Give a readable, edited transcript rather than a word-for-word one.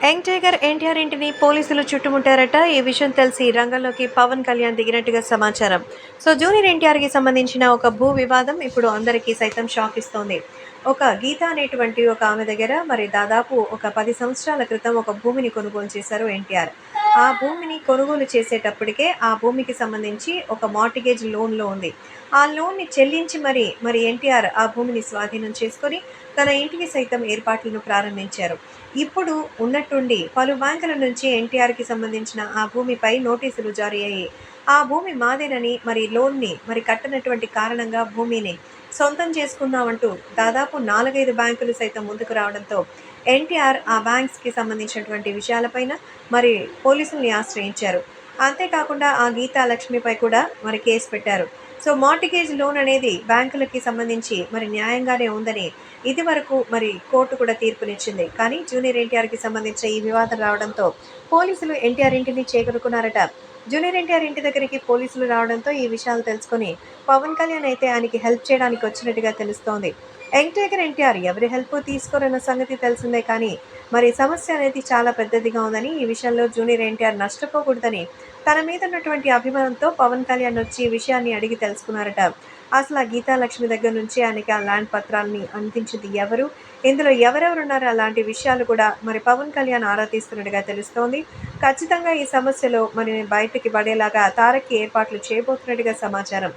Young tiger NTR ఇంటిని పోలీసులు చుట్టుముట్టారట. ఈ విషయం తెలిసి రంగంలోకి పవన్ కళ్యాణ్ దిగినట్టుగా సమాచారం. జూనియర్ ఎన్టీఆర్‌కి సంబంధించిన ఒక భూ వివాదం ఇప్పుడు అందరికీ సైతం షాక్ ఇస్తోంది. ఒక గీత అనేటువంటి ఒక ఆమె దగ్గర మరి దాదాపు ఒక 10 సంవత్సరాల క్రితం ఒక భూమిని కొనుగోలు చేశారు ఎన్టీఆర్. ఆ భూమిని కొనుగోలు చేసేటప్పటికే ఆ భూమికి సంబంధించి ఒక మార్టిగేజ్ లోన్‌లో ఉంది. ఆ లోన్‌ని చెల్లించి మరి ఎన్టీఆర్ ఆ భూమిని స్వాధీనం చేసుకొని తన ఇంటికి సైతం ఏర్పాట్లను ప్రారంభించారు. ఇప్పుడు ఉన్నట్టుండి పలు బ్యాంకుల నుంచి ఎన్టీఆర్‌కి సంబంధించిన ఆ భూమిపై నోటీసులు జారీ అయ్యాయి. ఆ భూమి మాదేనని లోన్‌ని కట్టనటువంటి కారణంగా భూమిని సొంతం చేసుకుందామంటూ దాదాపు 4, 5 బ్యాంకులు సైతం ముందుకు రావడంతో ఎన్టీఆర్ ఆ బ్యాంక్స్‌కి సంబంధించినటువంటి విషయాలపైన మరి పోలీసుల్ని ఆశ్రయించారు. అంతేకాకుండా ఆ గీతా లక్ష్మిపై కూడా కేసు పెట్టారు. మార్టిగేజ్ లోన్ అనేది బ్యాంకులకి సంబంధించి న్యాయంగానే ఉందని ఇదివరకు కోర్టు కూడా తీర్పునిచ్చింది. కానీ జూనియర్ ఎన్టీఆర్‌కి సంబంధించిన ఈ వివాదం రావడంతో పోలీసులు ఎన్టీఆర్ ఇంటిని చేరుకున్నారట. జూనియర్ ఎన్టీఆర్ ఇంటి దగ్గరికి పోలీసులు రావడంతో ఈ విషయాలు తెలుసుకొని పవన్ కళ్యాణ్ అయితే ఆయనకి హెల్ప్ చేయడానికి వచ్చినట్టుగా తెలుస్తోంది. యంగ్ టైగర్ ఎన్టీఆర్ ఎవరి హెల్ప్ తీసుకోరన్న సంగతి తెలిసిందే కానీ సమస్య అనేది చాలా పెద్దదిగా ఉందని, ఈ విషయంలో జూనియర్ ఎన్టీఆర్ నష్టపోకూడదని తన మీద ఉన్నటువంటి అభిమానంతో పవన్ కళ్యాణ్ వచ్చి ఈ విషయాన్ని అడిగి తెలుసుకున్నారట. అసలు ఆ గీతాలక్ష్మి దగ్గర నుంచి ఆయనకి ఆ ల్యాండ్ పత్రాలని అందించింది ఎవరు? ఇందులో ఎవరెవరున్నారు? అలాంటి విషయాలు కూడా పవన్ కళ్యాణ్ ఆరా తీస్తున్నట్టుగా తెలుస్తోంది. ఖచ్చితంగా ఈ సమస్యలో బయటకి పడేలాగా తారక్‌కి ఏర్పాట్లు చేయబోతున్నట్టుగా సమాచారం.